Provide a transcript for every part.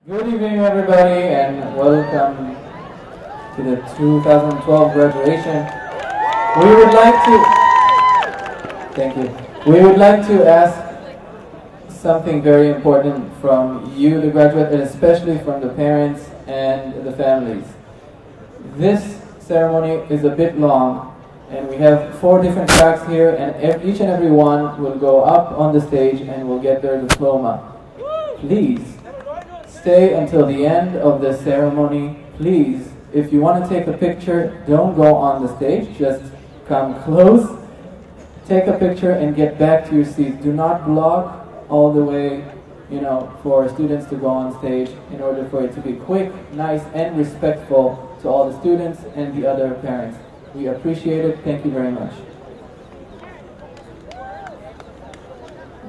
Good evening, everybody, and welcome to the 2012 graduation. We would like to, thank you. We would like to ask something very important from you, the graduate, and especially from the parents and the families. This ceremony is a bit long, and we have 4 different tracks here, and each and every one will go up on the stage and will get their diploma. Please stay until the end of the ceremony. Please, if you want to take a picture, don't go on the stage, just come close, take a picture and get back to your seat. Do not block all the way, for students to go on stage, in order for it to be quick, nice, and respectful to all the students and the other parents. We appreciate it. Thank you very much.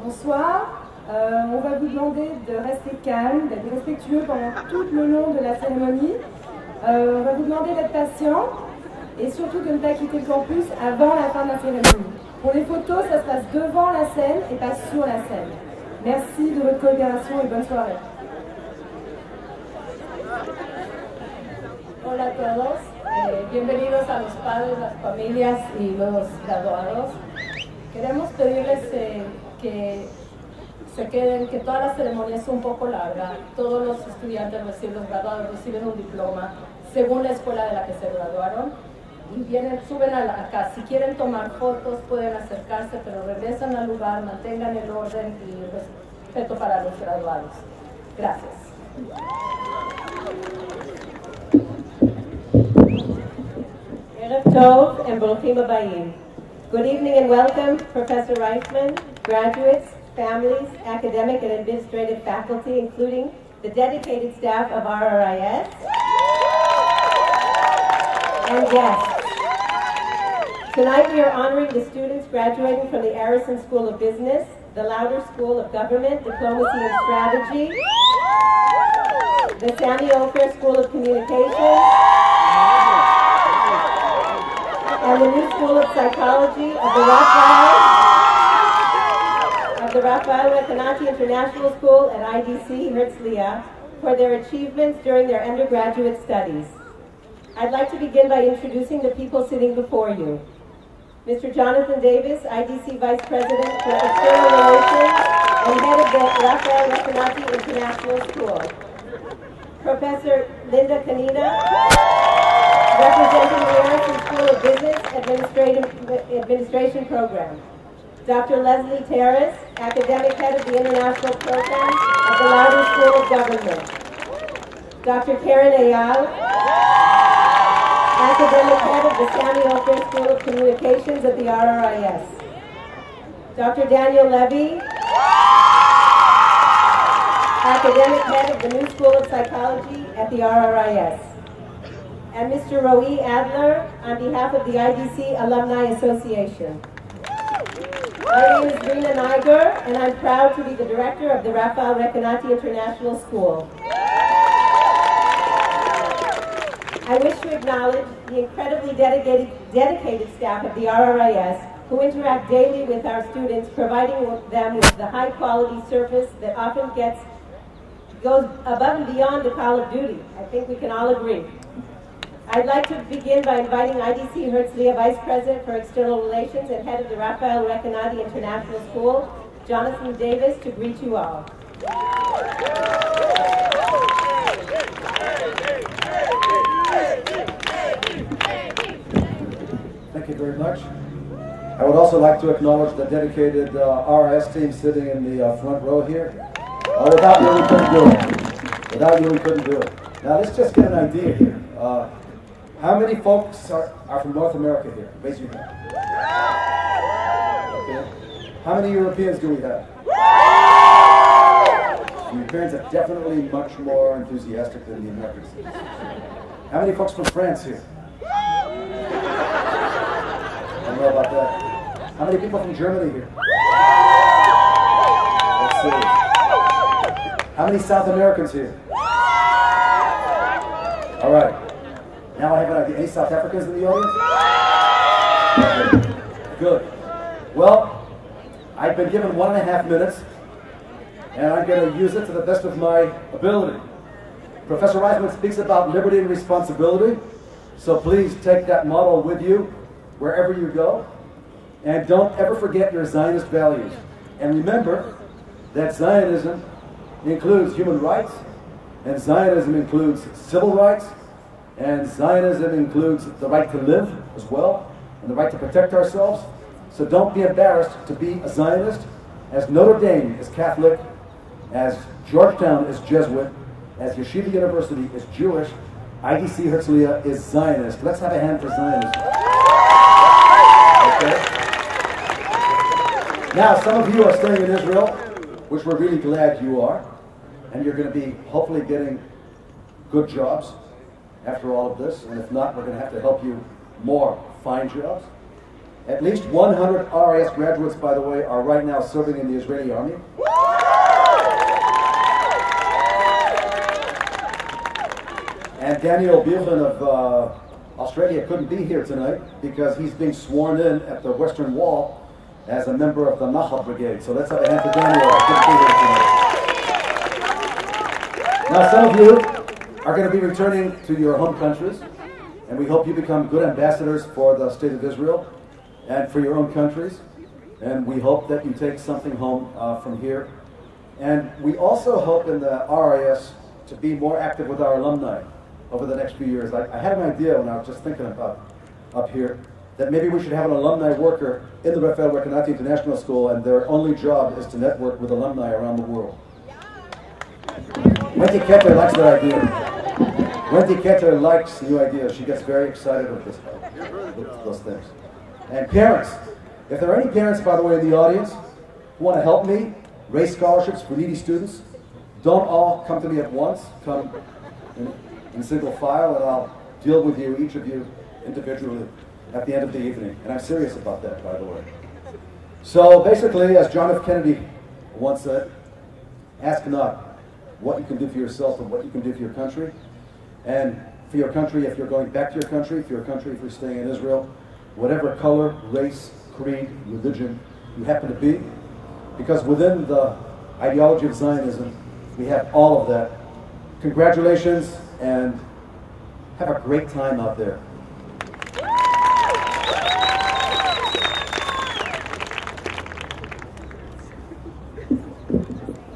Bonsoir. On va vous demander de rester calme, d'être respectueux pendant tout le long de la cérémonie. On va vous demander d'être patient et surtout de ne pas quitter le campus avant la fin de la cérémonie. Pour les photos, ça se passe devant la scène et pas sur la scène. Merci de votre coopération et bonne soirée. Hola a todos, bienvenidos a los padres, las familias y los graduados. Queremos pedirles que se queden, que toda la ceremonia es un poco larga. Todos los estudiantes los graduados reciben un diploma según la escuela de la que se graduaron y suben acá. Si quieren tomar fotos pueden acercarse, pero regresan al lugar, mantengan el orden y el respeto para los graduados. Gracias. Erev Tov and Baruchim Habayim. Good evening and welcome, Professor Reisman, graduates, families, academic and administrative faculty, including the dedicated staff of RRIS, and guests. Tonight we are honoring the students graduating from the Arison School of Business, the Lauder School of Government, Diplomacy and Strategy, the Sammy Ophir School of Communications, and the new School of Psychology of the Raphael Recanati International School at IDC Herzliya for their achievements during their undergraduate studies. I'd like to begin by introducing the people sitting before you. Mr. Jonathan Davis, IDC Vice President for External Relations and head of the Raphael Recanati International School. Professor Linda Canina, representing the Arison School of Business Administration Program. Dr. Leslie Terrace, academic head of the International Program of the Lauder School of Government. Dr. Karen Ayal, academic head of the Sammy Ophir School of Communications at the RRIS. Dr. Daniel Levy, academic head of the new School of Psychology at the RRIS. And Mr. Roe Adler, on behalf of the IDC Alumni Association. My name is Rina Niger, and I'm proud to be the director of the Raphael Recanati International School. I wish to acknowledge the incredibly dedicated staff of the RRIS who interact daily with our students, providing them with the high-quality service that often goes above and beyond the call of duty. I think we can all agree. I'd like to begin by inviting IDC Herzliya Vice President for External Relations and head of the Raphael Recanati International School, Jonathan Davis, to greet you all. Thank you very much. I would also like to acknowledge the dedicated RIS team sitting in the front row here. Without you, we couldn't do it. Without you, we couldn't do it. Now, let's just get an idea here. How many folks are from North America here? Raise your hand. Okay. How many Europeans do we have? The Europeans are definitely much more enthusiastic than the Americans. How many folks from France here? I don't know about that. How many people from Germany here? Let's see. How many South Americans here? All right. Now I have an idea. Any South Africans in the audience? Good. Well, I've been given 1.5 minutes, and I'm going to use it to the best of my ability. Professor Reisman speaks about liberty and responsibility, so please take that motto with you wherever you go. And don't ever forget your Zionist values. And remember that Zionism includes human rights, and Zionism includes civil rights, and Zionism includes the right to live as well, and the right to protect ourselves. So don't be embarrassed to be a Zionist, as Notre Dame is Catholic, as Georgetown is Jesuit, as Yeshiva University is Jewish, IDC Herzliya is Zionist. Let's have a hand for Zionism. Okay? Now, some of you are staying in Israel, which we're really glad you are, and you're going to be hopefully getting good jobs after all of this, and if not, we're going to have to help you more find jobs. At least 100 RIS graduates, by the way, are right now serving in the Israeli army. And Daniel Bielchen of Australia couldn't be here tonight because he's being sworn in at the Western Wall as a member of the Nachal Brigade. So let's have a hand for Daniel. Now, some of you are going to be returning to your home countries, and we hope you become good ambassadors for the State of Israel and for your own countries. And we hope that you take something home from here. And we also hope in the RIS to be more active with our alumni over the next few years. I had an idea when I was just thinking about up here that maybe we should have an alumni worker in the Rafael Recanati International School, and their only job is to network with alumni around the world. Wendy Ketter likes that idea. Wendy Ketter likes new ideas. She gets very excited with those things. And parents, if there are any parents, by the way, in the audience who want to help me raise scholarships for needy students, don't all come to me at once. Come in single file, and I'll deal with you, each of you, individually at the end of the evening. And I'm serious about that, by the way. So basically, as John F. Kennedy once said, ask not what you can do for yourself, but what you can do for your country. And for your country, if you're going back to your country, for your country, if you're staying in Israel, whatever color, race, creed, religion you happen to be, because within the ideology of Zionism, we have all of that. Congratulations, and have a great time out there.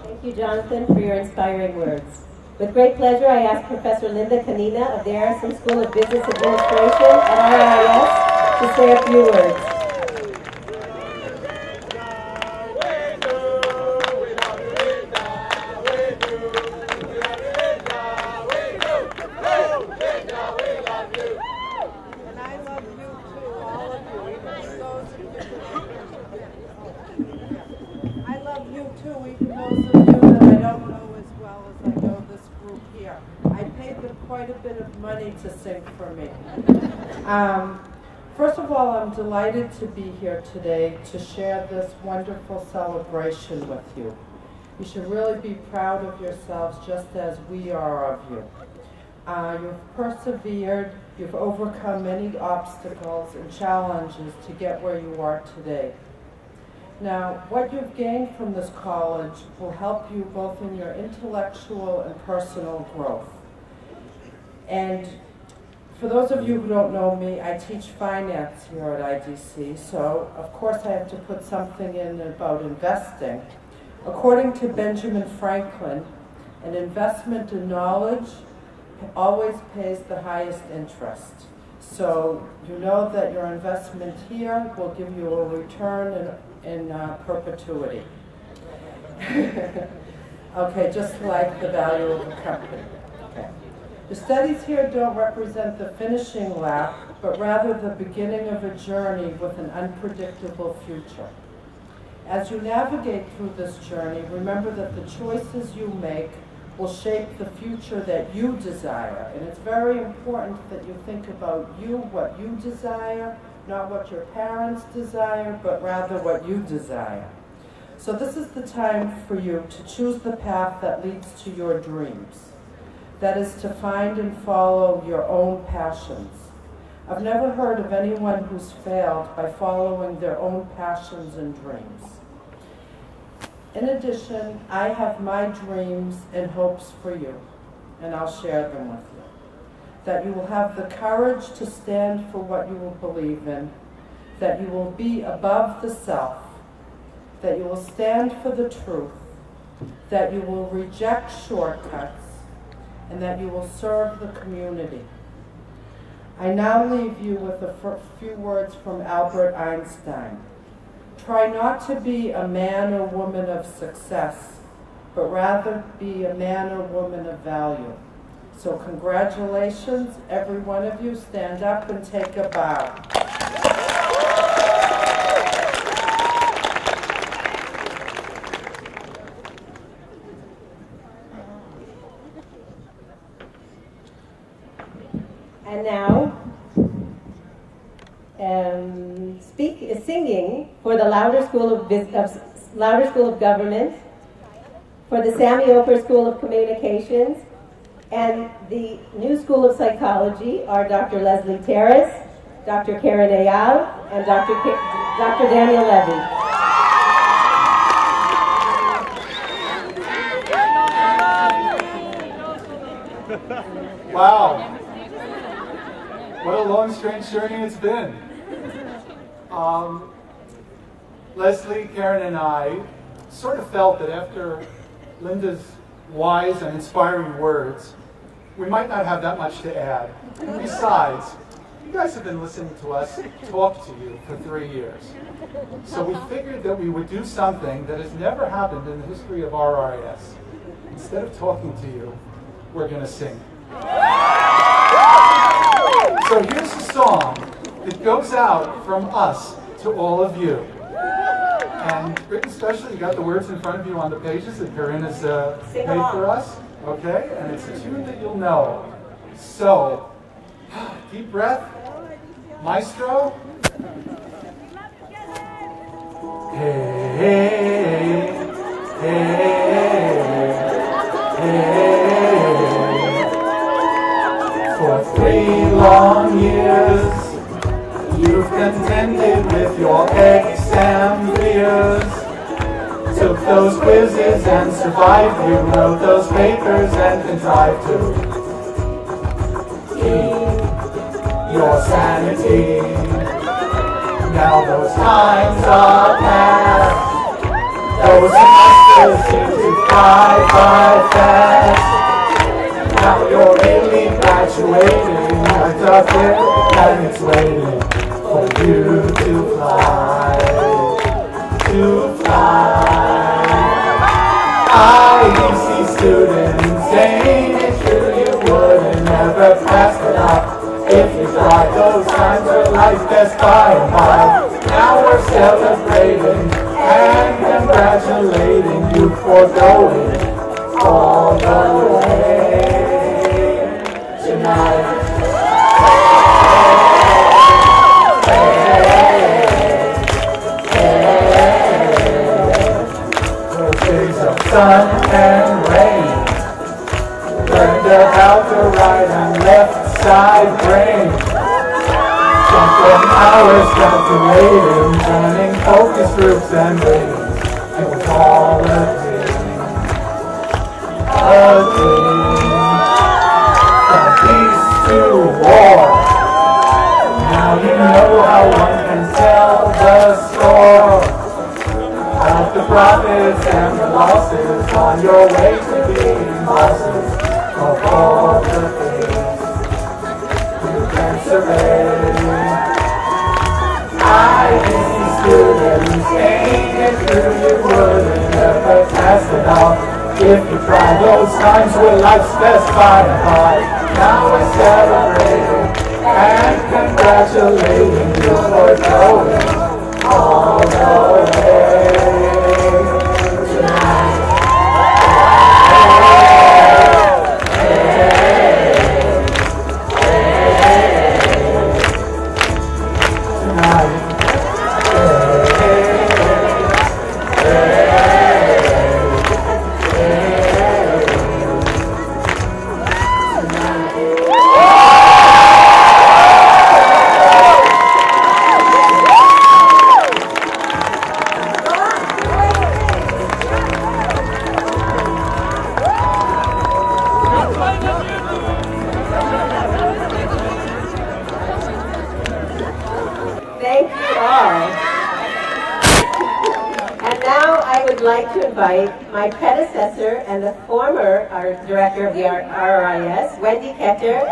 Thank you, Jonathan, for your inspiring words. With great pleasure, I ask Professor Linda Kanina of the Arison School of Business Administration at RIS to say a few words. To sing for me. First of all, I'm delighted to be here today to share this wonderful celebration with you. You should really be proud of yourselves just as we are of you. You've persevered, you've overcome many obstacles and challenges to get where you are today. Now, what you've gained from this college will help you both in your intellectual and personal growth. And for those of you who don't know me, I teach finance here at IDC, so of course I have to put something in about investing. According to Benjamin Franklin, an investment in knowledge always pays the highest interest. So you know that your investment here will give you a return in perpetuity. Okay, just like the value of a company. Okay. The studies here don't represent the finishing lap, but rather the beginning of a journey with an unpredictable future. As you navigate through this journey, remember that the choices you make will shape the future that you desire. And it's very important that you think about you, what you desire, not what your parents desire, but rather what you desire. So this is the time for you to choose the path that leads to your dreams. That is to find and follow your own passions. I've never heard of anyone who's failed by following their own passions and dreams. In addition, I have my dreams and hopes for you. and I'll share them with you. That you will have the courage to stand for what you will believe in, that you will be above the self, that you will stand for the truth, that you will reject shortcuts, and that you will serve the community. I now leave you with a few words from Albert Einstein. Try not to be a man or woman of success, but rather be a man or woman of value. So congratulations, every one of you. Stand up and take a bow. And now, singing for the Louder School of Government, for the Sammy Ofer School of Communications, and the new School of Psychology are Dr. Leslie Terrace, Dr. Karen Ayal, and Dr. Daniel Levy. Wow. What a long, strange journey it's been. Leslie, Karen, and I sort of felt that after Linda's wise and inspiring words, we might not have that much to add. And besides, you guys have been listening to us talk to you for 3 years. So we figured that we would do something that has never happened in the history of RRIS. Instead of talking to you, we're going to sing. So here's a song that goes out from us to all of you. And written specially, you got the words in front of you on the pages that Corinne's made for us. Okay? And it's a tune that you'll know. So, deep breath. Maestro. Hey, hey, hey, hey. For 3 long years, you've contended with your exam fears. Took those quizzes and survived. You wrote those papers and contrived to keep your sanity. Now those times are past. Those semesters seem to fly by fast. Now you're really graduating. A duck and it's waiting for you to fly. To fly. I see students saying it's true you would never pass it up if you tried. Those times were life's best by and by. Now we're celebrating and congratulating you for going all the way tonight. Sun and rain, learned how to right and left side brain. Jump from hours calculating, turning focus groups and ratings. It was all a dream, a dream. From peace to war, now you know how one can tell the score. Count the profits and the losses on your way to being bosses of all the things you can survey. IDC students ain't it true you wouldn't ever pass it off if you tried. Those times were life's best by and by. Now we're celebrating and congratulating you for going all the way. Thank you all. And now I would like to invite my predecessor and the former director of the RRIS, Wendy Ketter.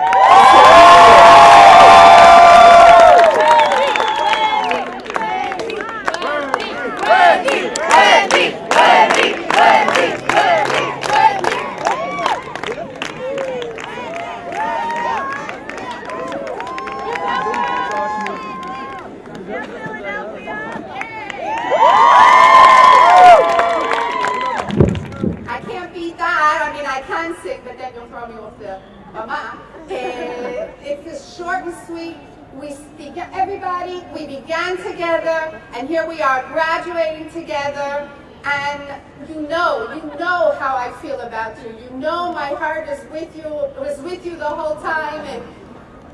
But then you'll throw me off the mama. It's short and sweet. Everybody, we began together, and here we are graduating together. And you know how I feel about you. You know my heart is with you. It was with you the whole time, and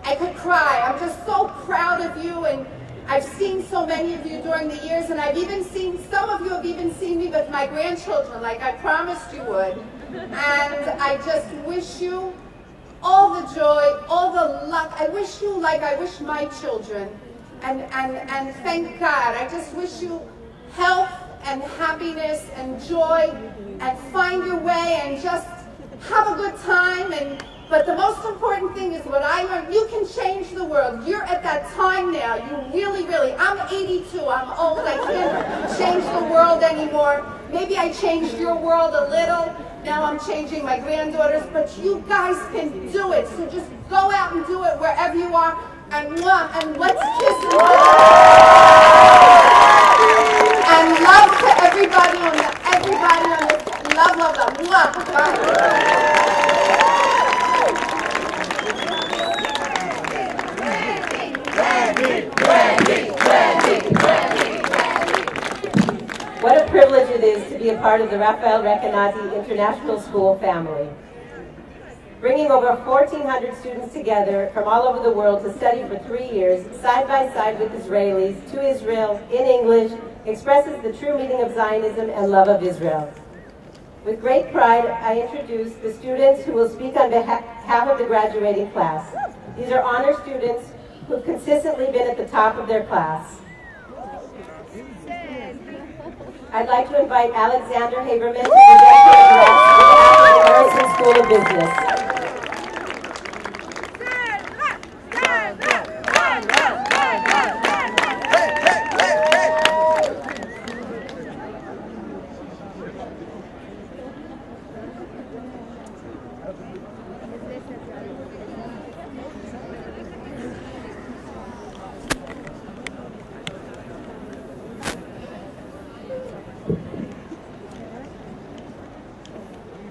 I could cry. I'm just so proud of you, and I've seen so many of you during the years, and I've even seen, some of you have even seen me with my grandchildren, like I promised you would. And I just wish you all the joy, all the luck. I wish you like I wish my children. And thank God, I just wish you health and happiness and joy, and find your way and just have a good time. But the most important thing is what I learned, you can change the world. You're at that time now. You really, I'm 82, I'm old, I can't change the world anymore. Maybe I changed your world a little. Now I'm changing my granddaughter's, but you guys can do it. So just go out and do it wherever you are, and let's kiss and love to everybody on the love. What a privilege it is to be a part of the Raphael Recanati International School family. Bringing over 1,400 students together from all over the world to study for 3 years, side by side with Israelis, to Israel, in English, expresses the true meaning of Zionism and love of Israel. With great pride, I introduce the students who will speak on behalf of the graduating class. These are honor students who have consistently been at the top of their class. I'd like to invite Alexander Haberman to present his address on behalf of the Harrison School of Business.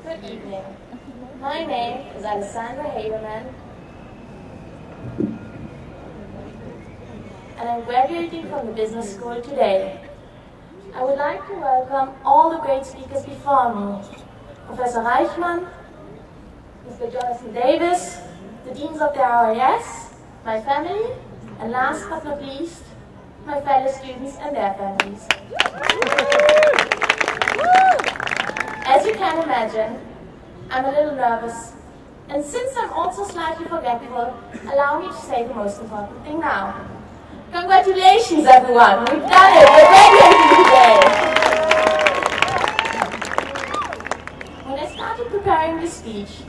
Good evening. My name is Alexandra Haberman, and I'm graduating from the business school today. I would like to welcome all the great speakers before me: Professor Reichmann, Mr. Jonathan Davis, the deans of the RIS, my family, and last but not least, my fellow students and their families. As you can imagine, I'm a little nervous, and since I'm also slightly forgetful, allow me to say the most important thing now. Congratulations, everyone! We've done it! We're graduating today! When I started preparing this speech,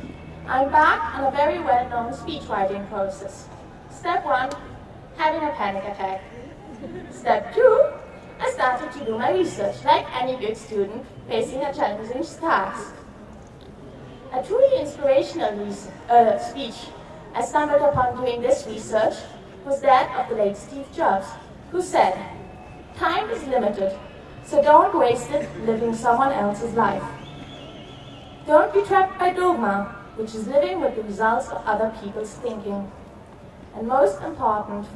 I embarked on a very well-known speech writing process. Step 1, having a panic attack. Step 2, I started to do my research, like any good student facing a challenging task. A truly inspirational speech I stumbled upon doing this research was that of the late Steve Jobs, who said, "Time is limited, so don't waste it living someone else's life. Don't be trapped by dogma, which is living with the results of other people's thinking. And most important,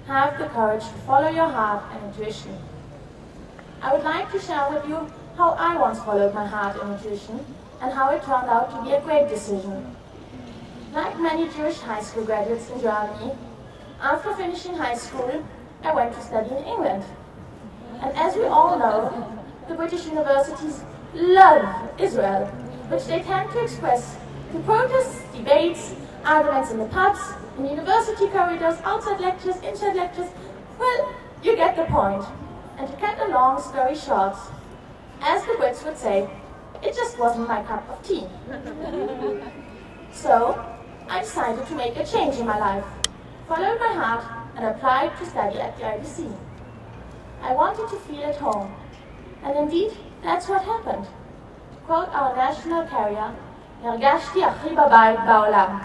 have the courage to follow your heart and intuition." I would like to share with you how I once followed my heart and intuition, and how it turned out to be a great decision. Like many Jewish high school graduates in Germany, after finishing high school, I went to study in England. And as we all know, the British universities love Israel, which they tend to express to protests, debates, arguments in the pubs, in university corridors, outside lectures, inside lectures. Well, you get the point. And to cut a long story short, as the Brits would say, it just wasn't my cup of tea. So, I decided to make a change in my life, followed my heart, and applied to study at the IDC. I wanted to feel at home, and indeed, that's what happened. To quote our national carrier, הרגשתי הכי בבית בעולם.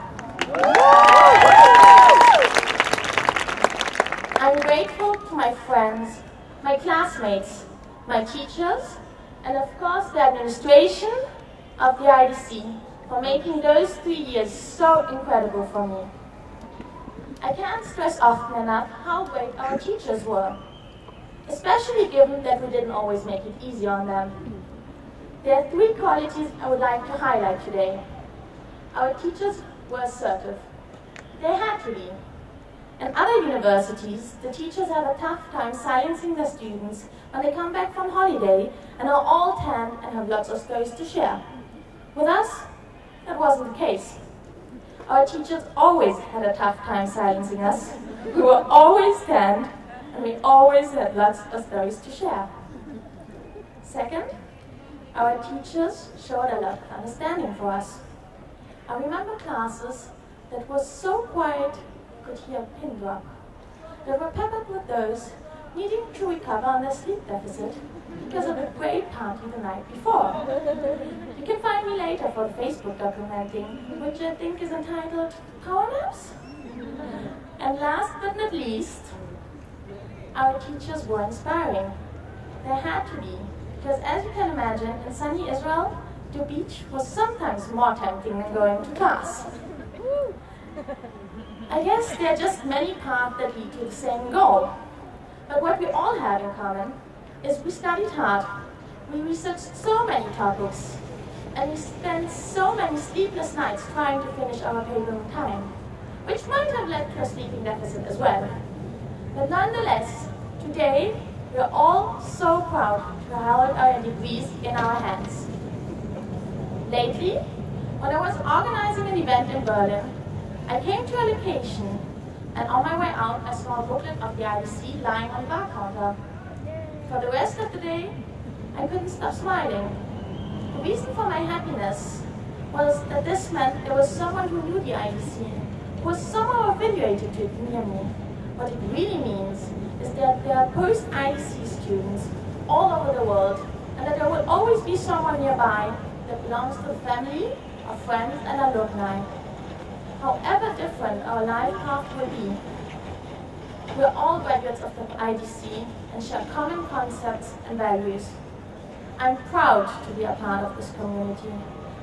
I'm grateful to my friends, my classmates, my teachers, and of course the administration of the IDC for making those 3 years so incredible for me. I can't stress often enough how great our teachers were, especially given that we didn't always make it easy on them. There are 3 qualities I would like to highlight today. Our teachers were assertive. They had to be. In other universities, the teachers have a tough time silencing their students when they come back from holiday and are all tanned and have lots of stories to share. With us, that wasn't the case. Our teachers always had a tough time silencing us. We were always tanned, and we always had lots of stories to share. Second, our teachers showed a lot of understanding for us. I remember classes that were so quiet you could hear a pin drop. They were peppered with those needing to recover on their sleep deficit because of a great party the night before. You can find me later for the Facebook documenting, which I think is entitled Power Naps. And last but not least, our teachers were inspiring. They had to be, because as you can imagine, in sunny Israel, the beach was sometimes more tempting than going to class. I guess there are just many paths that lead to the same goal. But what we all had in common is we studied hard, we researched so many topics, and we spent so many sleepless nights trying to finish our paper in time, which might have led to a sleeping deficit as well. But nonetheless, today, we are all so proud to hold our degrees in our hands. Lately, when I was organizing an event in Berlin, I came to a location, and on my way out, I saw a booklet of the IDC lying on the bar counter. For the rest of the day, I couldn't stop smiling. The reason for my happiness was that this meant there was someone who knew the IDC, who was somehow affiliated to it near me. What it really means is that there are post-IDC students all over the world, and that there will always be someone nearby that belongs to a family, of friends, and alumni. However different our life path will be, we're all graduates of the IDC and share common concepts and values. I'm proud to be a part of this community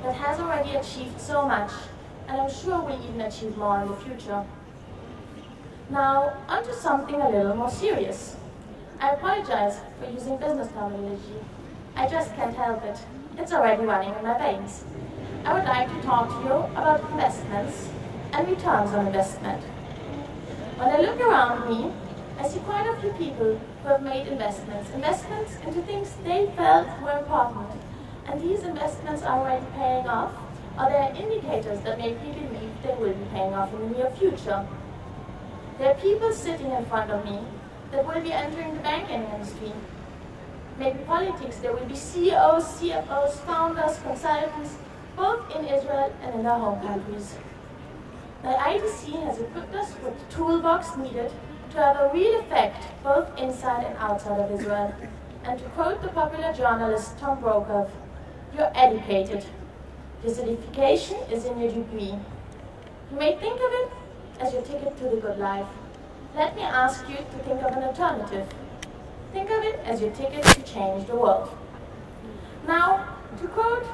that has already achieved so much, and I'm sure will even achieve more in the future. Now, onto something a little more serious. I apologize for using business terminology. I just can't help it. It's already running in my veins. I would like to talk to you about investments and returns on investment. When I look around me, I see quite a few people who have made investments into things they felt were important. And these investments are already paying off, or there are indicators that make me believe they will be paying off in the near future. There are people sitting in front of me that will be entering the banking industry. Maybe politics, there will be CEOs, CFOs, founders, consultants, both in Israel and in their home countries. The IDC has equipped us with the toolbox needed to have a real effect both inside and outside of Israel. And to quote the popular journalist Tom Brokaw, you're educated. Your certification is in your degree. You may think of it as your ticket to the good life. Let me ask you to think of an alternative. Think of it as your ticket to change the world. Now, to quote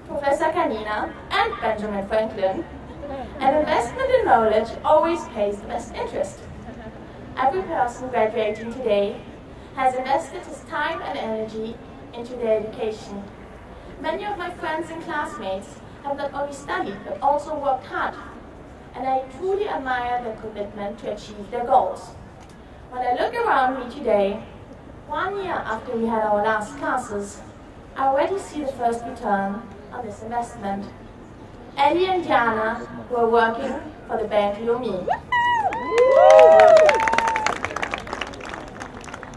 Professor Kanina and Benjamin Franklin, an investment in knowledge always pays the best interest. Every person graduating today has invested his time and energy into their education. Many of my friends and classmates have not only studied but also worked hard, and I truly admire their commitment to achieve their goals. When I look around me today, 1 year after we had our last classes, I already see the first return on this investment. Eddie and Diana were working for the Bank Leumi.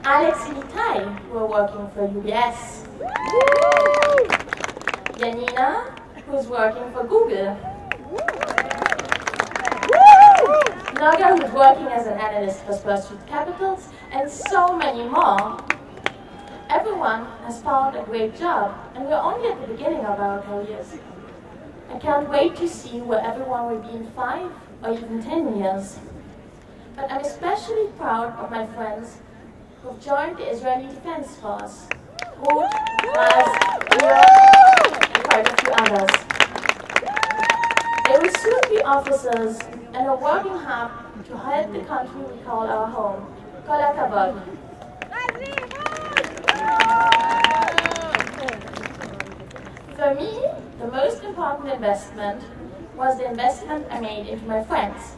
Alex and Itai were working for UBS. Janina, who's working for Google. Naga, who's working as an analyst for Spur Street Capitals, and so many more. Everyone has found a great job, and we're only at the beginning of our careers. I can't wait to see where everyone will be in 5 or even 10 years. But I'm especially proud of my friends who've joined the Israeli Defense Force, Ruth, Rris, and quite a few others. They will soon be officers and are working hard to help the country we call our home. Kol hakavod. For me, the most important investment was the investment I made into my friends.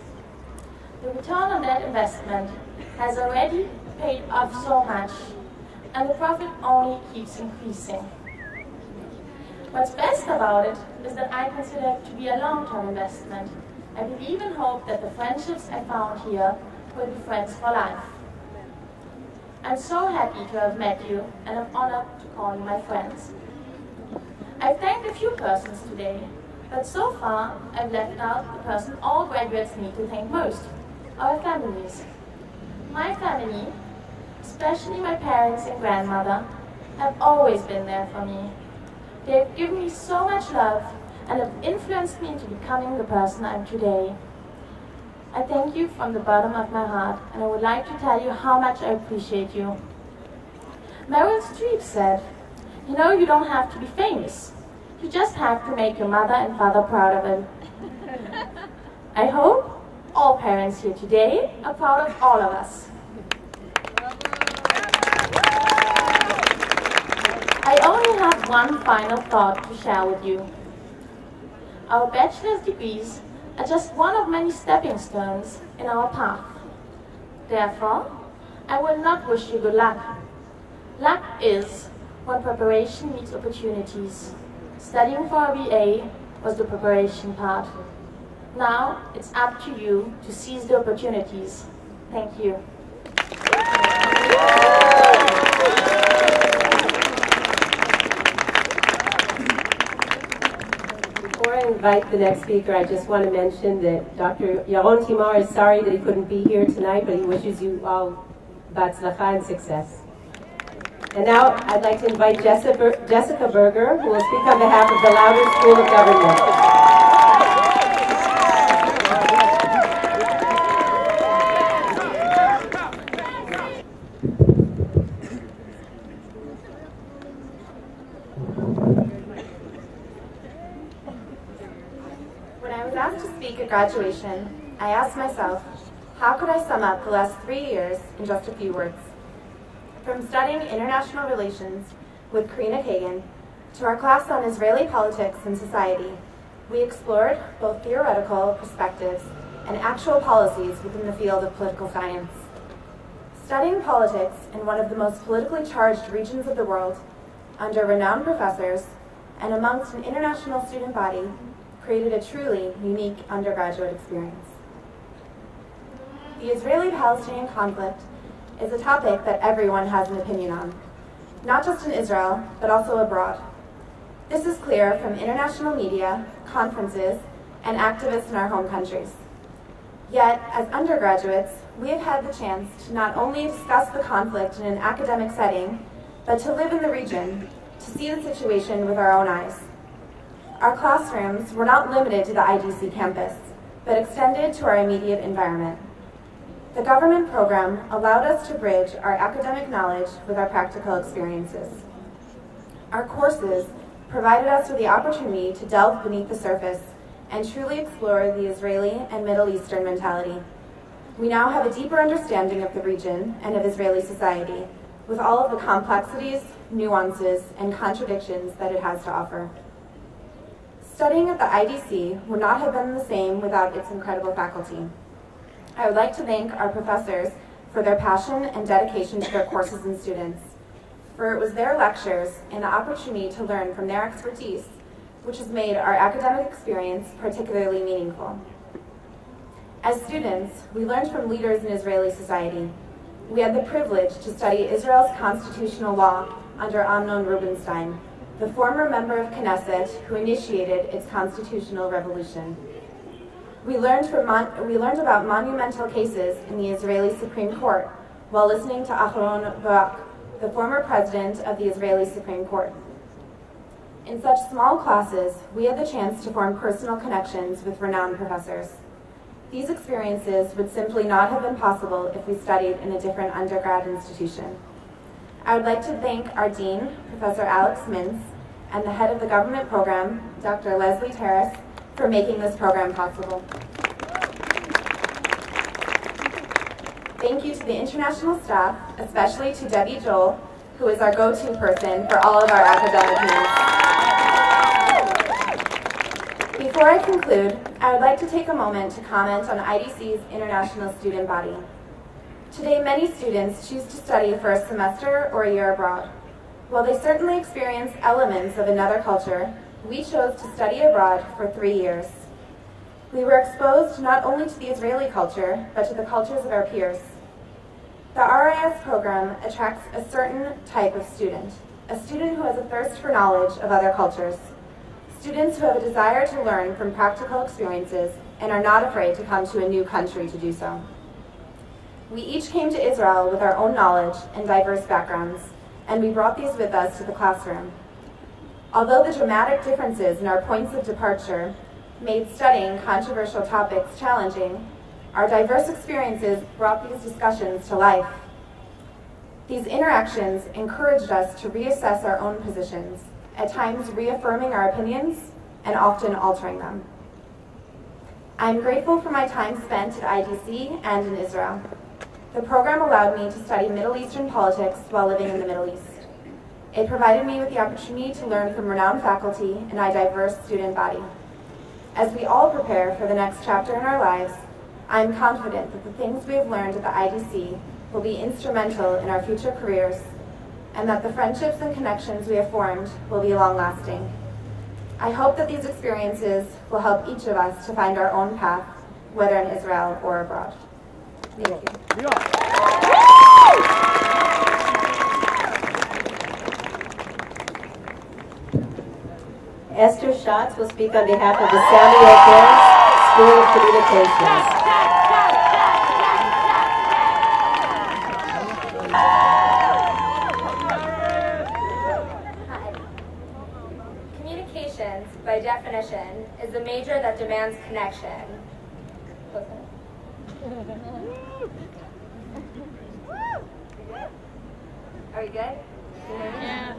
The return on that investment has already paid off so much, and the profit only keeps increasing. What's best about it is that I consider it to be a long-term investment. I believe and hope that the friendships I found here will be friends for life. I'm so happy to have met you, and I'm honored to call you my friends. I've thanked a few persons today, but so far I've left out the person all graduates need to thank most, our families. My family, especially my parents and grandmother, have always been there for me. They've given me so much love and have influenced me into becoming the person I'm today. I thank you from the bottom of my heart, and I would like to tell you how much I appreciate you. Meryl Streep said, "You know, you don't have to be famous. You just have to make your mother and father proud of it." I hope all parents here today are proud of all of us. I only have one final thought to share with you. Our bachelor's degrees are just one of many stepping stones in our path. Therefore, I will not wish you good luck. Luck is when preparation meets opportunities. Studying for a BA was the preparation part. Now it's up to you to seize the opportunities. Thank you. Before I invite the next speaker, I just want to mention that Dr. Yaron Timar is sorry that he couldn't be here tonight, but he wishes you all batzlacha and success. And now I'd like to invite Jessica Berger, who will speak on behalf of the Louder School of Government. When I was asked to speak at graduation, I asked myself, how could I sum up the last 3 years in just a few words? From studying international relations with Karina Kagan to our class on Israeli politics and society, we explored both theoretical perspectives and actual policies within the field of political science. Studying politics in one of the most politically charged regions of the world, under renowned professors, and amongst an international student body, created a truly unique undergraduate experience. The Israeli-Palestinian conflict is a topic that everyone has an opinion on, not just in Israel, but also abroad. This is clear from international media, conferences, and activists in our home countries. Yet, as undergraduates, we have had the chance to not only discuss the conflict in an academic setting, but to live in the region, to see the situation with our own eyes. Our classrooms were not limited to the IDC campus, but extended to our immediate environment. The government program allowed us to bridge our academic knowledge with our practical experiences. Our courses provided us with the opportunity to delve beneath the surface and truly explore the Israeli and Middle Eastern mentality. We now have a deeper understanding of the region and of Israeli society, with all of the complexities, nuances, and contradictions that it has to offer. Studying at the IDC would not have been the same without its incredible faculty. I would like to thank our professors for their passion and dedication to their courses and students, for it was their lectures and the opportunity to learn from their expertise which has made our academic experience particularly meaningful. As students, we learned from leaders in Israeli society. We had the privilege to study Israel's constitutional law under Amnon Rubinstein, the former member of Knesset who initiated its constitutional revolution. We learned about monumental cases in the Israeli Supreme Court while listening to Aharon Barak, the former president of the Israeli Supreme Court. In such small classes, we had the chance to form personal connections with renowned professors. These experiences would simply not have been possible if we studied in a different undergrad institution. I would like to thank our dean, Professor Alex Mintz, and the head of the government program, Dr. Leslie Terrace, for making this program possible. Thank you to the international staff, especially to Debbie Joel, who is our go-to person for all of our academic needs. Before I conclude, I would like to take a moment to comment on IDC's International Student Body. Today, many students choose to study for a semester or a year abroad. While they certainly experience elements of another culture, we chose to study abroad for 3 years. We were exposed not only to the Israeli culture, but to the cultures of our peers. The RIS program attracts a certain type of student, a student who has a thirst for knowledge of other cultures, students who have a desire to learn from practical experiences and are not afraid to come to a new country to do so. We each came to Israel with our own knowledge and diverse backgrounds, and we brought these with us to the classroom. Although the dramatic differences in our points of departure made studying controversial topics challenging, our diverse experiences brought these discussions to life. These interactions encouraged us to reassess our own positions, at times reaffirming our opinions and often altering them. I am grateful for my time spent at IDC and in Israel. The program allowed me to study Middle Eastern politics while living in the Middle East. It provided me with the opportunity to learn from renowned faculty and a diverse student body. As we all prepare for the next chapter in our lives, I am confident that the things we have learned at the IDC will be instrumental in our future careers, and that the friendships and connections we have formed will be long-lasting. I hope that these experiences will help each of us to find our own path, whether in Israel or abroad. Thank you. Esther Schatz will speak on behalf of the Samuel Parents School of Communications. Communications, by definition, is a major that demands connection. Are we good? Yeah.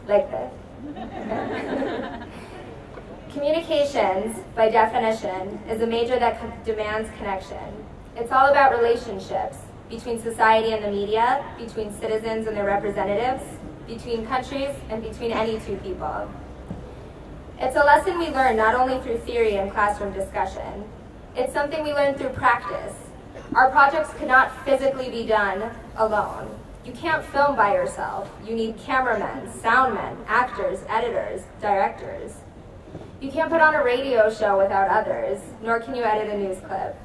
Like this? Communications, by definition, is a major that demands connection. It's all about relationships between society and the media, between citizens and their representatives, between countries, and between any two people. It's a lesson we learn not only through theory and classroom discussion. It's something we learn through practice. Our projects cannot physically be done alone. You can't film by yourself. You need cameramen, soundmen, actors, editors, directors. You can't put on a radio show without others, nor can you edit a news clip.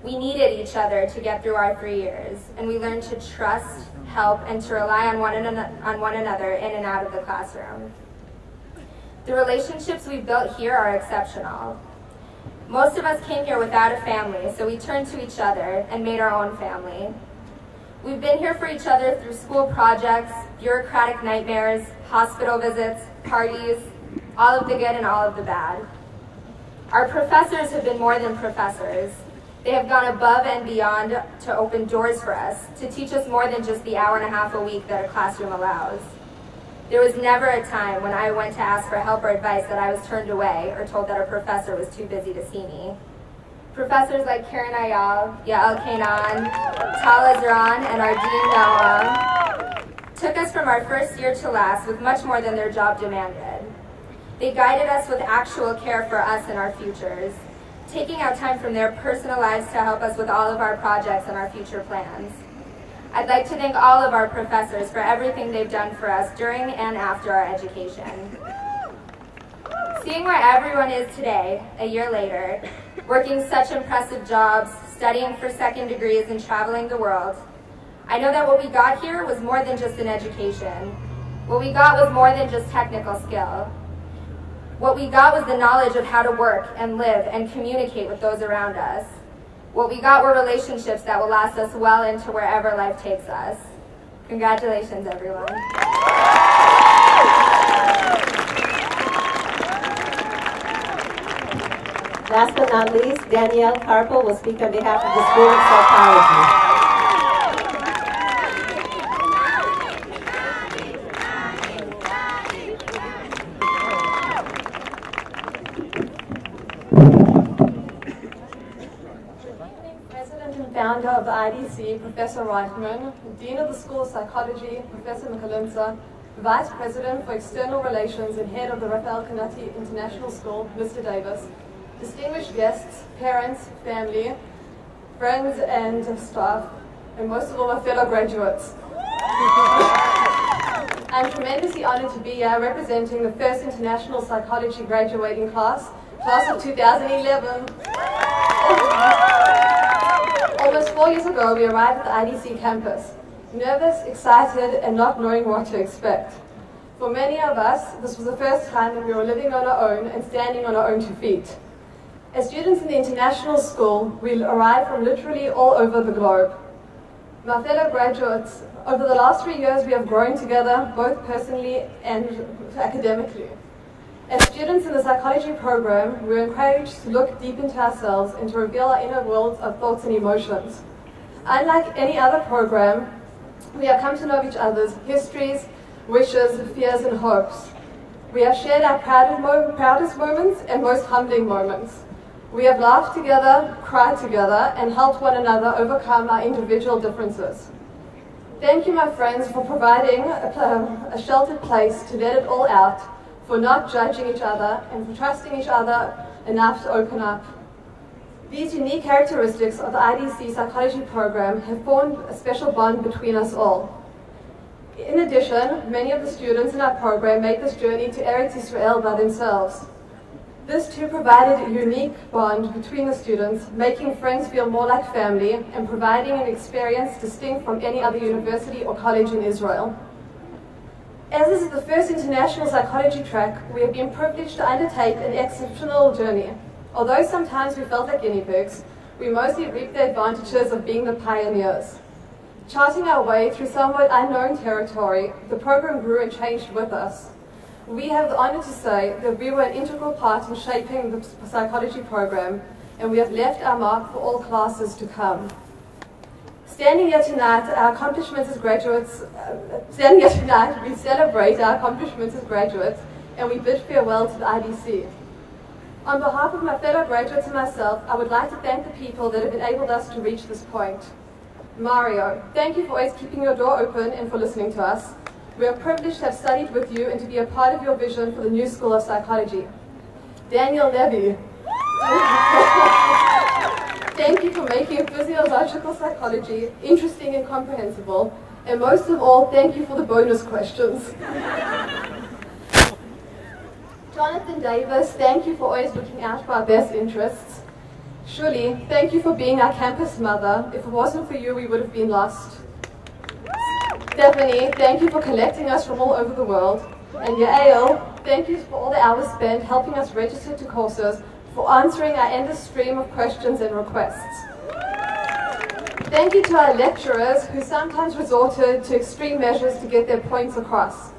We needed each other to get through our 3 years, and we learned to trust, help, and to rely on one another in and out of the classroom. The relationships we've built here are exceptional. Most of us came here without a family, so we turned to each other and made our own family. We've been here for each other through school projects, bureaucratic nightmares, hospital visits, parties, all of the good and all of the bad. Our professors have been more than professors. They have gone above and beyond to open doors for us, to teach us more than just the hour and a half a week that a classroom allows. There was never a time when I went to ask for help or advice that I was turned away or told that a professor was too busy to see me. Professors like Karen Ayal, Yael Kainan, Tal Ezran, and our Dean Noam took us from our first year to last with much more than their job demanded. They guided us with actual care for us and our futures, taking out time from their personal lives to help us with all of our projects and our future plans. I'd like to thank all of our professors for everything they've done for us during and after our education. Seeing where everyone is today, a year later, working such impressive jobs, studying for second degrees and traveling the world, I know that what we got here was more than just an education. What we got was more than just technical skill. What we got was the knowledge of how to work and live and communicate with those around us. What we got were relationships that will last us well into wherever life takes us. Congratulations, everyone. Last but not least, Danielle Carpel will speak on behalf of the School of Psychology. President and founder of the IDC, Professor Reichman, Dean of the School of Psychology, Professor Mikalinsa, Vice President for External Relations and Head of the Raphael Kanati International School, Mr. Davis, distinguished guests, parents, family, friends and staff, and most of all my fellow graduates. I'm tremendously honored to be here representing the first International Psychology graduating class of 2011. Almost 4 years ago, we arrived at the IDC campus, nervous, excited, and not knowing what to expect. For many of us, this was the first time that we were living on our own and standing on our own 2 feet. As students in the international school, we arrived from literally all over the globe. My fellow graduates, over the last 3 years, we have grown together, both personally and academically. As students in the psychology program, we're encouraged to look deep into ourselves and to reveal our inner worlds of thoughts and emotions. Unlike any other program, we have come to know each other's histories, wishes, fears, and hopes. We have shared our proudest moments and most humbling moments. We have laughed together, cried together, and helped one another overcome our individual differences. Thank you, my friends, for providing a sheltered place to let it all out, for not judging each other, and for trusting each other enough to open up. These unique characteristics of the IDC psychology program have formed a special bond between us all. In addition, many of the students in our program made this journey to Eretz Israel by themselves. This too provided a unique bond between the students, making friends feel more like family and providing an experience distinct from any other university or college in Israel. As this is the first international psychology track, we have been privileged to undertake an exceptional journey. Although sometimes we felt like guinea pigs, we mostly reaped the advantages of being the pioneers. Charting our way through somewhat unknown territory, the program grew and changed with us. We have the honor to say that we were an integral part in shaping the psychology program, and we have left our mark for all classes to come. Standing here tonight, our accomplishments as graduates, we celebrate our accomplishments as graduates, and we bid farewell to the IDC. On behalf of my fellow graduates and myself, I would like to thank the people that have enabled us to reach this point. Mario, thank you for always keeping your door open and for listening to us. We are privileged to have studied with you and to be a part of your vision for the new School of Psychology. Daniel Levy, thank you for making physiological psychology interesting and comprehensible. And most of all, thank you for the bonus questions. Jonathan Davis, thank you for always looking out for our best interests. Shuli, thank you for being our campus mother. If it wasn't for you, we would have been lost. Stephanie, thank you for collecting us from all over the world. And Yael, thank you for all the hours spent helping us register to courses, for answering our endless stream of questions and requests. Thank you to our lecturers who sometimes resorted to extreme measures to get their points across.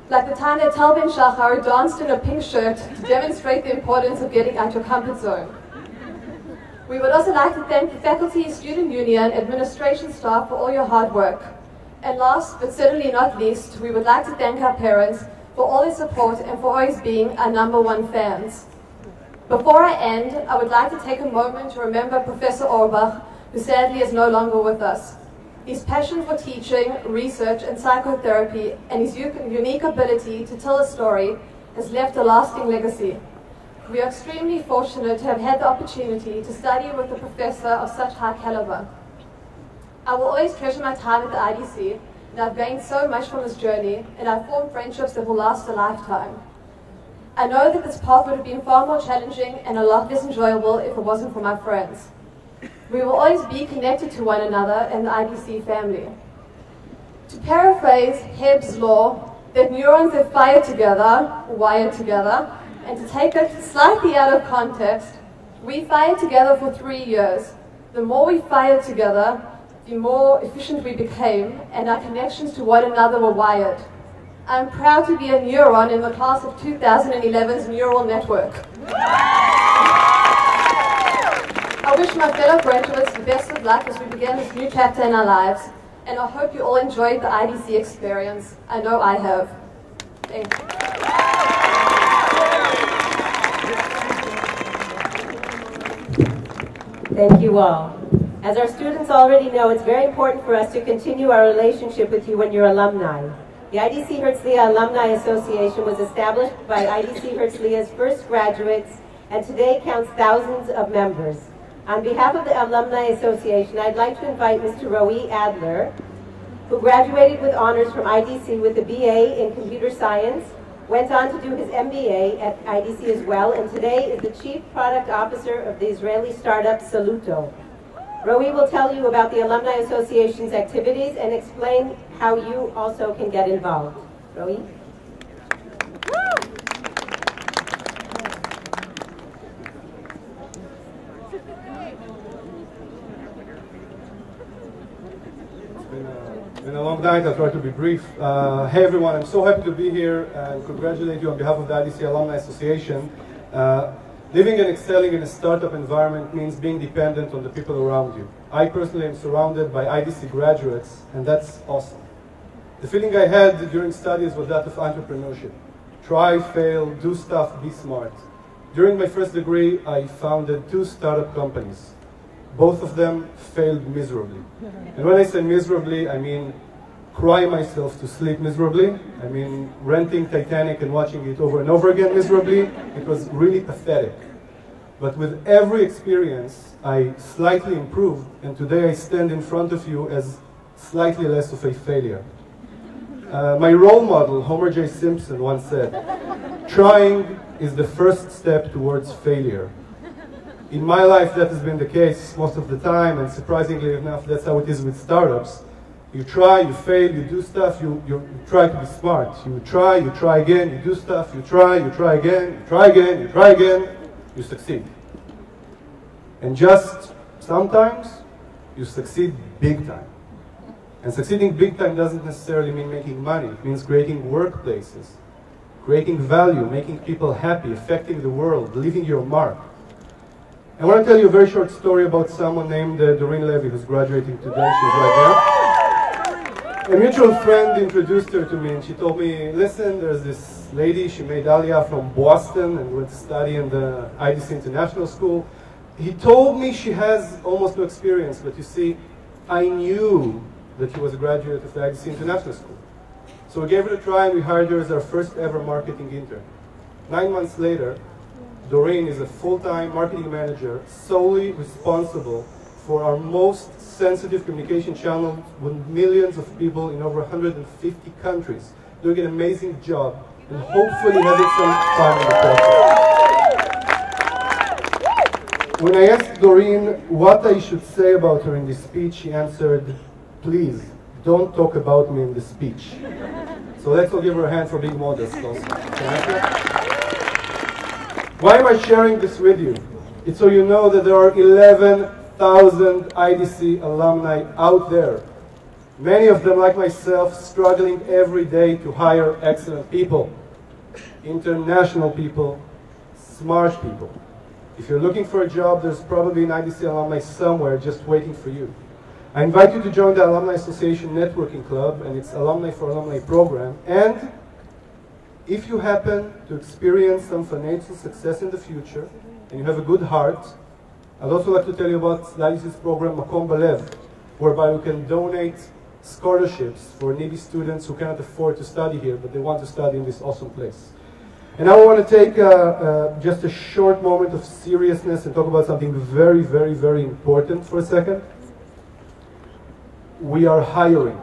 Like the time that Tal Ben Shachar danced in a pink shirt to demonstrate the importance of getting out your comfort zone. We would also like to thank the faculty, student union, administration staff for all your hard work. And last, but certainly not least, we would like to thank our parents for all their support and for always being our #1 fans. Before I end, I would like to take a moment to remember Professor Orbach, who sadly is no longer with us. His passion for teaching, research, and psychotherapy, and his unique ability to tell a story has left a lasting legacy. We are extremely fortunate to have had the opportunity to study with a professor of such high caliber. I will always treasure my time at the IDC, and I've gained so much from this journey, and I've formed friendships that will last a lifetime. I know that this path would have been far more challenging and a lot less enjoyable if it wasn't for my friends. We will always be connected to one another in the IDC family. To paraphrase Hebb's law, that neurons that fire together, wire together, and to take it slightly out of context, we fired together for 3 years. The more we fired together, the more efficient we became, and our connections to one another were wired. I'm proud to be a neuron in the class of 2011's neural network. I wish my fellow graduates the best of luck as we begin this new chapter in our lives, and I hope you all enjoyed the IDC experience. I know I have. Thank you. Thank you all. As our students already know, it's very important for us to continue our relationship with you and your alumni. The IDC Herzliya Alumni Association was established by IDC Herzliya's first graduates and today counts thousands of members. On behalf of the Alumni Association, I'd like to invite Mr. Rris Adler, who graduated with honors from IDC with a BA in Computer Science, went on to do his MBA at IDC as well, and today is the Chief Product Officer of the Israeli startup Saluto. Rris will tell you about the Alumni Association's activities and explain how you also can get involved. Rris? It's been a long night. I'll try to be brief. Hey everyone, I'm so happy to be here and congratulate you on behalf of the IDC Alumni Association. Living and excelling in a startup environment means being dependent on the people around you. I personally am surrounded by IDC graduates, and that's awesome. The feeling I had during studies was that of entrepreneurship. Try, fail, do stuff, be smart. During my first degree, I founded 2 startup companies. Both of them failed miserably. And when I say miserably, I mean cry myself to sleep miserably. I mean renting Titanic and watching it over and over again miserably. It was really pathetic. But with every experience, I slightly improved, and today I stand in front of you as slightly less of a failure. My role model, Homer J. Simpson, once said, "Trying is the first step towards failure." In my life, that has been the case most of the time, and surprisingly enough, that's how it is with startups. You try, you fail, you do stuff, you try to be smart. You try again, you do stuff, you try again, you try again, you try again, you succeed. And just sometimes, you succeed big time. And succeeding big time doesn't necessarily mean making money. It means creating workplaces, creating value, making people happy, affecting the world, leaving your mark. I want to tell you a very short story about someone named Doreen Levy, who's graduating today. She's right there. A mutual friend introduced her to me, and she told me, listen, there's this lady, she made Aliyah from Boston and went to study in the IDC International School. He told me she has almost no experience, but you see, I knew that she was a graduate of the IDC International School. So we gave her a try, and we hired her as our first ever marketing intern. 9 months later, Doreen is a full-time marketing manager solely responsible for our most sensitive communication channel with millions of people in over 150 countries, doing an amazing job and hopefully having some fun in the process. When I asked Doreen what I should say about her in this speech, she answered, "Please, don't talk about me in the speech." So let's all give her a hand for being modest also. Why am I sharing this with you? It's so you know that there are 11,000 IDC alumni out there. Many of them, like myself, struggling every day to hire excellent people, international people, smart people. If you're looking for a job, there's probably an IDC alumni somewhere just waiting for you. I invite you to join the Alumni Association Networking Club and its Alumni for Alumni program. And if you happen to experience some financial success in the future, and you have a good heart, I'd also like to tell you about the IDC's program, Makom Balev, whereby you can donate scholarships for needy students who cannot afford to study here, but they want to study in this awesome place. And now I want to take just a short moment of seriousness and talk about something very, very, very important for a second. We are hiring.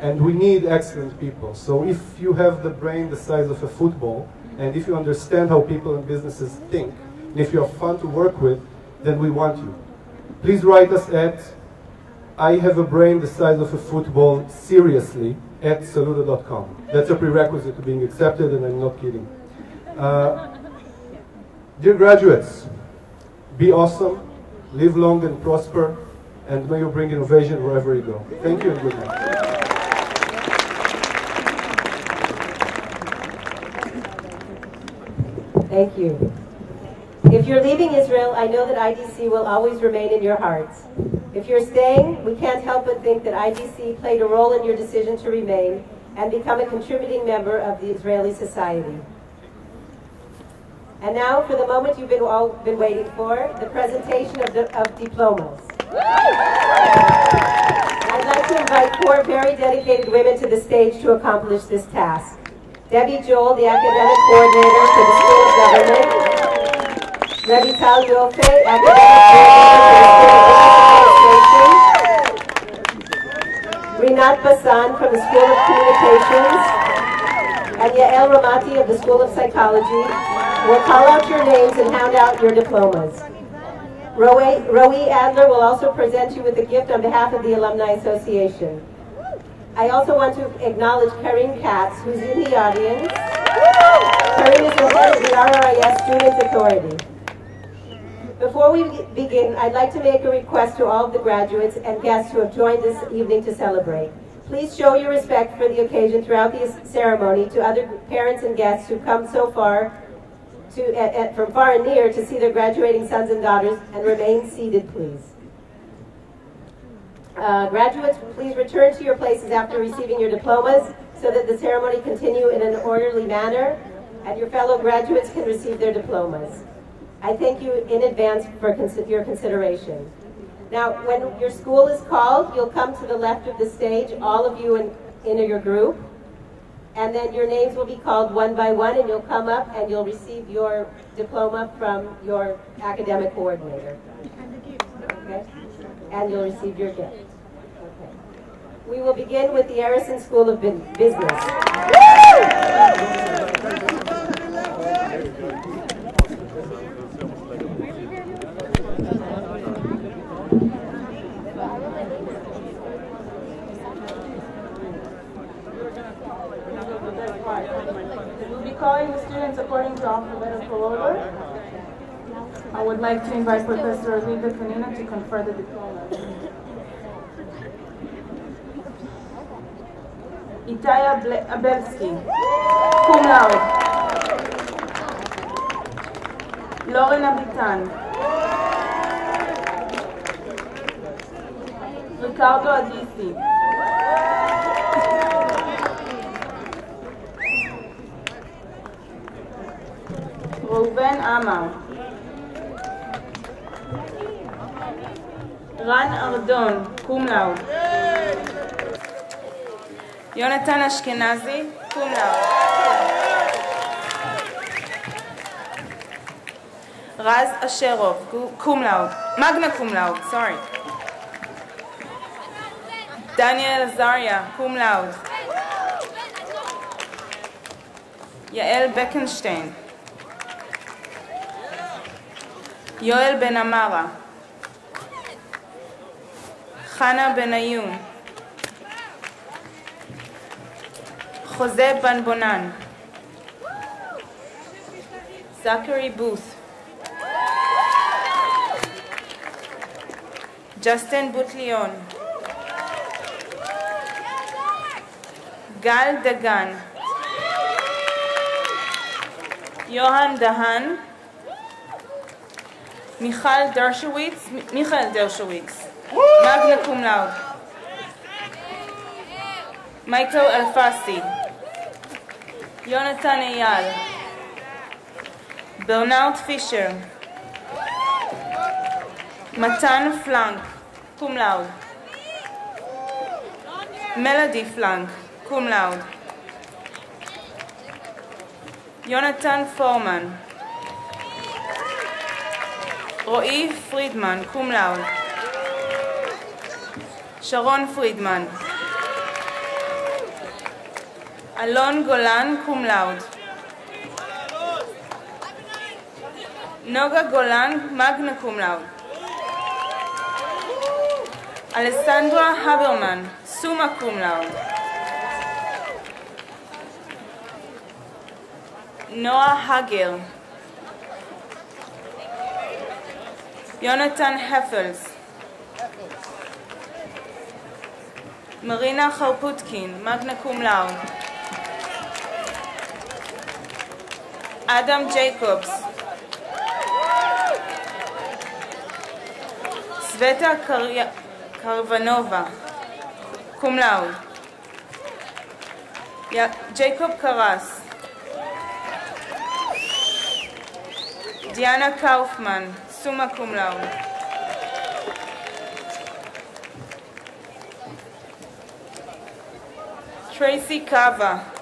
And we need excellent people. So if you have the brain the size of a football, and if you understand how people and businesses think, and if you're fun to work with, then we want you. Please write us at I have a brain the size of a football, seriously, at saludo.com. That's a prerequisite to being accepted, and I'm not kidding. Dear graduates, be awesome, live long and prosper, and may you bring innovation wherever you go. Thank you and good night. Thank you. If you're leaving Israel, I know that IDC will always remain in your hearts. If you're staying, we can't help but think that IDC played a role in your decision to remain and become a contributing member of the Israeli society. And now for the moment you've all been waiting for, the presentation of diplomas. I'd like to invite 4 very dedicated women to the stage to accomplish this task. Debbie Joel, the academic coordinator for the School of Government. Rebbe Tal Yofe, academic coordinator for the School of Business Administration. Rinat Basan from the School of Communications. And Yael Ramati of the School of Psychology. We'll call out your names and hand out your diplomas. Roe Adler will also present you with a gift on behalf of the Alumni Association. I also want to acknowledge Karim Katz, who's in the audience. Karim is the head of the RRIS Student Authority. Before we begin, I'd like to make a request to all of the graduates and guests who have joined this evening to celebrate. Please show your respect for the occasion throughout the ceremony to other parents and guests who come so far from far and near to see their graduating sons and daughters, and remain seated, please. Graduates, please return to your places after receiving your diplomas so that the ceremony continue in an orderly manner and your fellow graduates can receive their diplomas. I thank you in advance for your consideration. Now, when your school is called, you'll come to the left of the stage, all of you in your group, and then your names will be called one by one, and you'll come up and you'll receive your diploma from your academic coordinator. Okay? And you'll receive your gift. Okay. We will begin with the Rris School of Business. We'll be calling the students according to alphabetical order. I would like to invite Professor Liga Kanina to confer the diploma. Itaya Abelski, cum laude. Lauren Abitan. Ricardo Adisi. Reuven Amar. Ran Ardon, cum laude. Yonatan Ashkenazi, cum laude. Raz Asherov, cum laude. Magna cum laude, sorry. Daniel Azaria, cum laude. Yael Beckenstein. Yoel Ben Amara. Chana Benayoun. Jose Banbonan. Zachary Booth. Justin Boutlion. Gal Dagan. Johan Dahan. Michael Dershowitz, magna cum laude. Michael Alfasi, Jonathan Eyal, Bernard Fisher, Matan Flank, cum laude. Melody Flank, cum laude. Jonathan Foreman. Ro'i Friedman, cum laude. Sharon Friedman. Alon Golan, cum laude. Noga Golan, magna cum laude. Alessandra Haberman, summa cum laude. Noah Hagel. Jonathan Heffels. Marina Kharputkin, magna cum laude. Adam Jacobs. Sveta Karvanova, cum laude. Jacob Karas. Diana Kaufman, summa cum laude. Tracy Kava.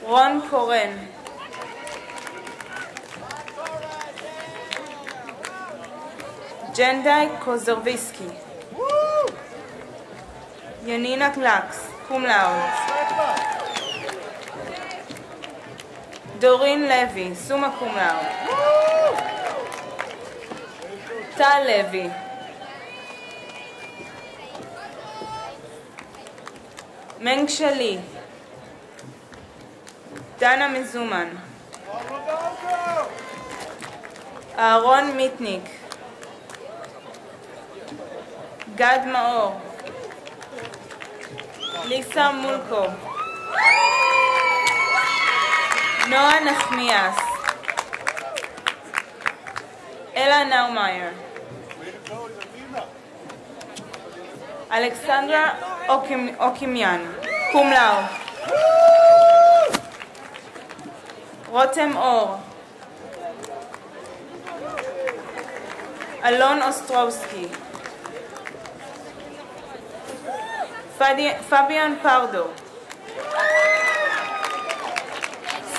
Ron Koren. Jendai Kozervisky. Yanina Klaks, cum laude. Doreen Levy, summa cum laude. Tal Levy. Meng Shali. Dana Mizuman. Aaron Mitnick. Gad Maor. Lisa Mulko. Noah Nachmias. Ella Naumeyer. Alexandra Okimian, cum laude. Rotem Or. Alon Ostrowski. Fabian Pardo.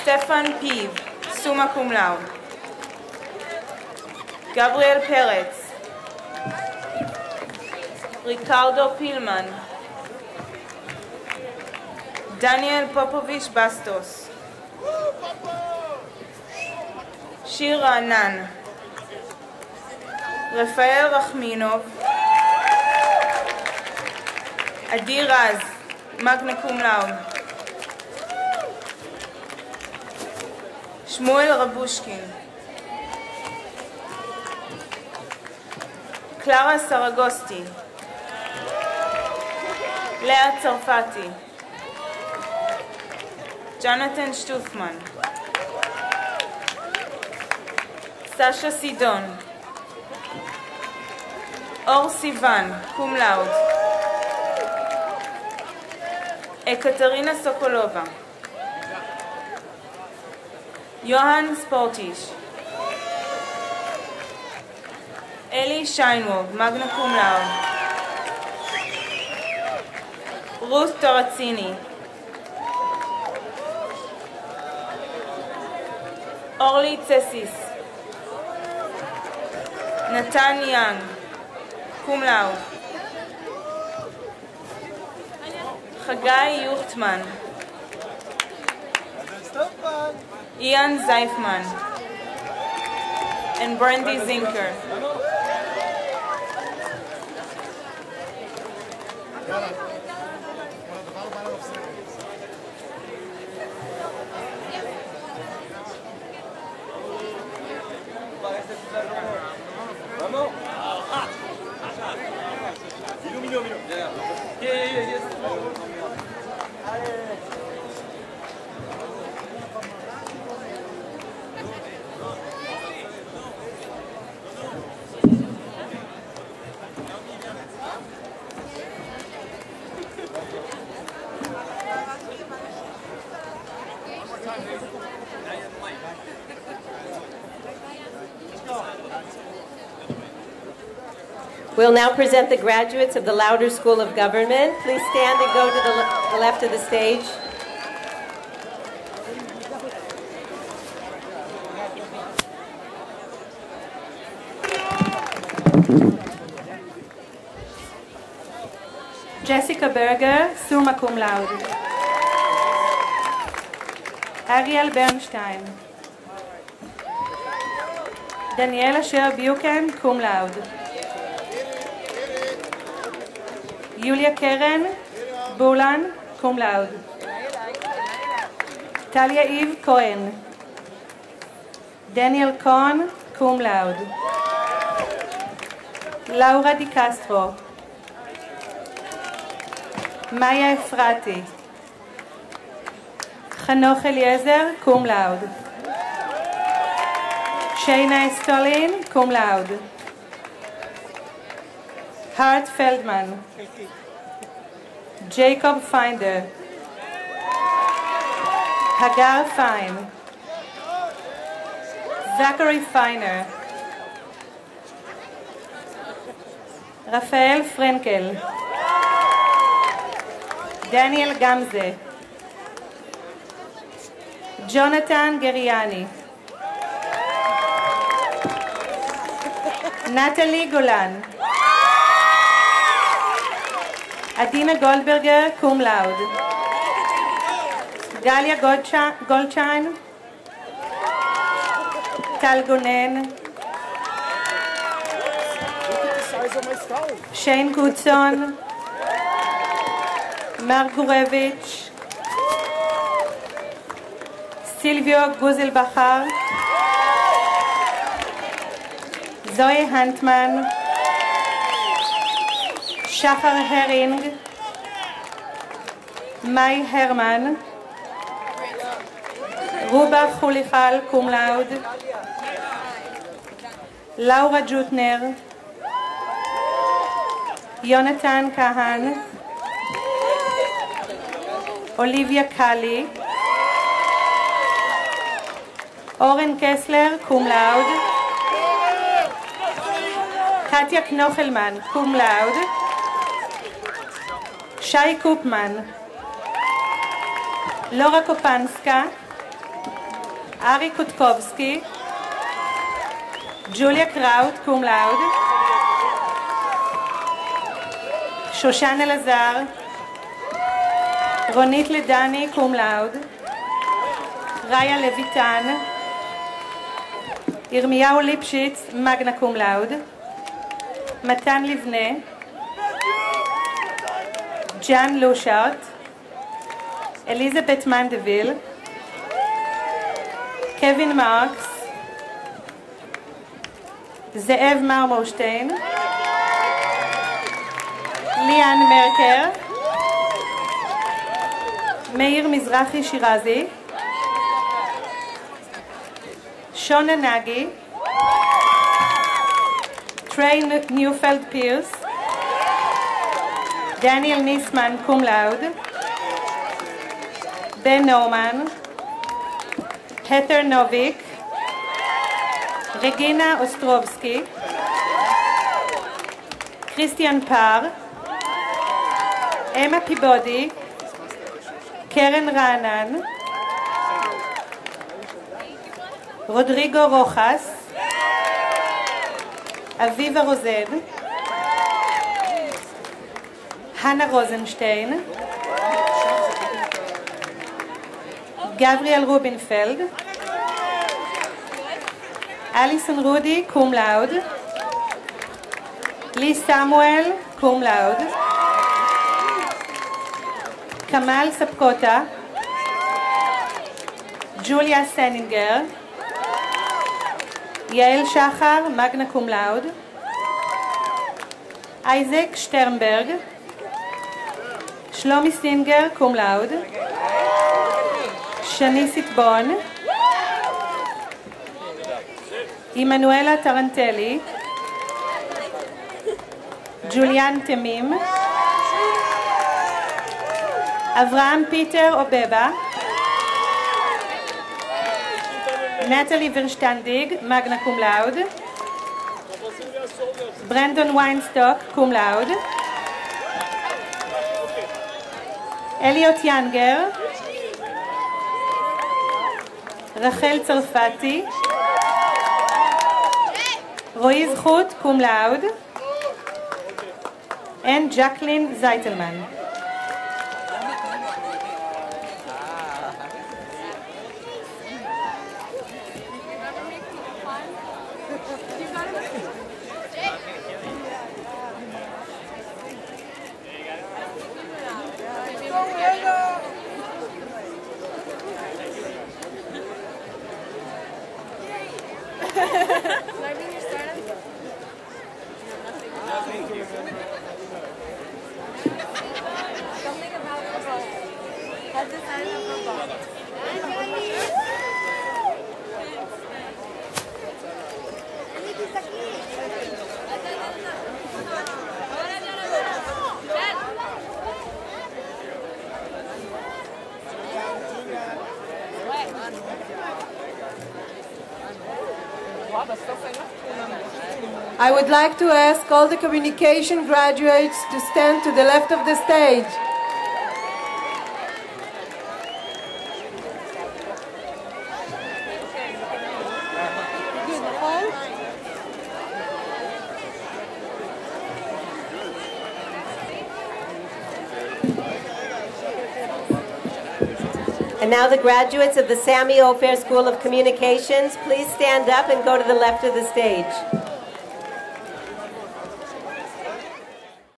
Stefan Piv, summa cum laude. Gabriel Peretz. Ricardo Pilman. Daniel Popovich Bastos. Shir Anan. Rafael Rachminov. Adi Raz, magna cum laude. Shmuel Rabushkin. Clara Saragosti. Lea Tsarfati. Jonathan Stufman. Sasha Sidon. Or Sivan, cum laude. Ekaterina Sokolova. Johan Sportish. Eli Scheinwald, magna cum laude. Ruth Torazzini. Orly Tsessis. Nathan Young, cum laude. Chagai Yuchtman. Ian Zeifman. And Brandy Zinker. We'll now present the graduates of the Lauder School of Government. Please stand and go to the left of the stage. Jessica Berger, summa cum laude. Ariel Bernstein. Daniel Asher Buchan, cum laude. Julia Keren Bulan, cum laude. Talia Eve Cohen. Daniel Cohn, cum laude. Laura Di Castro. Maya Efrati. Chanoch Eliezer, cum laude. Shayna Estolin, cum laude. Hart Feldman. Jacob Finder. Hagar Fine. Zachary Feiner. Rafael Frenkel. Daniel Gamze. Jonathan Geriani. Natalie Golan. Adina Goldberger, cum laude. Dalia Goldschein. Tal Gonen. Shane Goodson. Mark Gurevich. Silvio Guzelbachar. Zoe Hantman. Shachar Hering. Mai Herman. Ruba Chulichal, cum laude. Laura Jutner. Jonathan Kahan. Olivia Kali. Oren Kessler, cum laude. Katja Knochelman, cum laude. Shai Kupman. Laura Kopanska. Ari Kutkovsky. Julia Kraut, cum laude. Shoshana Lazar. Ronit Ledani, cum laude. Raya Levitan. Irmiyahu Lipschitz, magna cum laude. Matan Livne. Jan Lushart. Elizabeth Mandeville. Kevin Marks. Zeev Marmorstein. ליאן מרקר. מאיר מזרחי שירזי. שונה נגי. טריי ניופלד פירס. דניאל ניסמן, קום לאוד. בן נורמן. הת'ר נוביק. רגינה אוסטרובסקי. קריסטיאן פאר. אמה פיבודי. קרן רענן. רודריגו רוחס. אביבה רוזן. הנה רוזנשטיין. גבריאל רובינפלד. אליסון רודי, קום לאוד. לי סמואל, קום לאוד. כמאל ספקוטה. ג'וליה סנינגר. יעל שחר, מגנה קום לאוד. אייזק שטרנברג. שלומי סינגר, קום לאוד. שני סיטבון. עמנואלה טרנטלי. ג'וליאן תמים. אברהם פיטר אובבה. נטלי ורשטנדיג, מגנה קום לאוד. ברנדון ויינסטוק, קום לאוד. אליוט ינגר. רחל צרפתי. רועי זכות, קום לאוד. and Jacqueline Zeitelman. I would like to ask all the communication graduates to stand to the left of the stage. And now the graduates of the Sammy Ophir School of Communications, please stand up and go to the left of the stage.